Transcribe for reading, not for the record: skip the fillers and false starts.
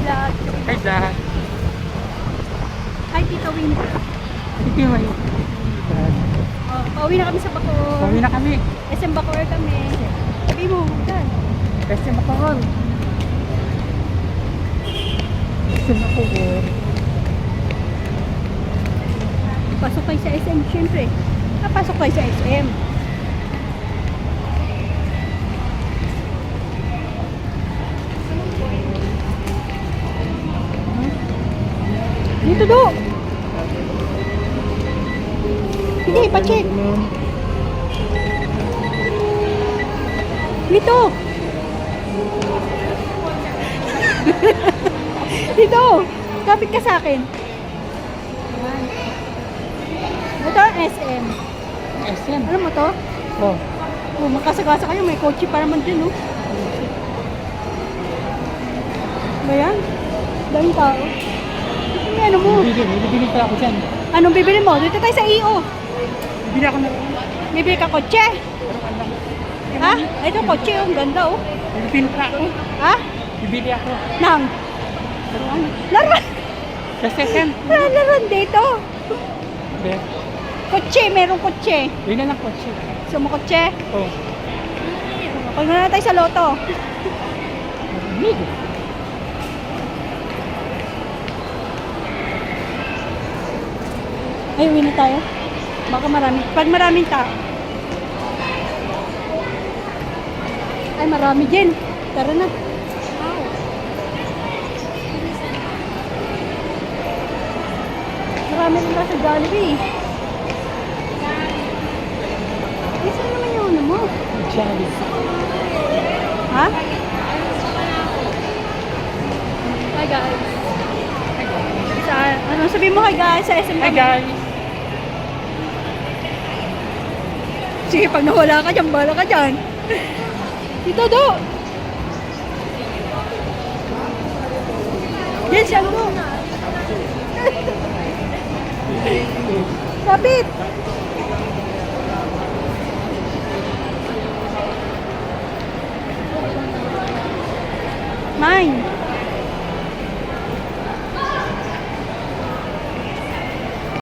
vlog. Hi, Dad. Hi, Tito Winter. Sige, may. Oh, pauwi na kami sa Bacoor. Pauwi na kami. SM Bacoor kami. Sabi mo, Dan. Kasi makakal. Kasi makakal. Pasok kayo sa SM, syempre. Pasok kayo sa SM. Dito do. Hindi, pa-check. Dito. Dito. Kapit ka sa akin. Ito ang SM. SM. Alam mo to? Oh. Oh, makasagasa kayo. May kotse pa naman dyan, oh. Ba yan? Daming tao. Ano mo? Bibili pa ako dyan. Anong bibili mo? Dito tayo sa EO. Bibili ako na. Bibili ka kotse? Ha? Ito kotse, oh. Ang ganda, oh. Bibili pa ako. Ha? Bibili ako. Nang? Laruan? Kasi SM. Laruan dito. Be. Kotse, merong kotse. Bili na lang kotse. Gusto mo kotse? Oh. Pag na tayo sa loto. Bibili. Ay, uwi na tayo. Baka pag maraming tao. Ay, marami din. Tara na. Marami rin sa Jollibee. Ay, saan naman yung ano mo? Jollibee. Ha? Hi guys. Ano sabi mo hi guys sa SM Hi, kami? guys. Sige, pag nawala ka dyan, bala ka dyan. Dito, do. Yes, yan mo. Kapit. Mine.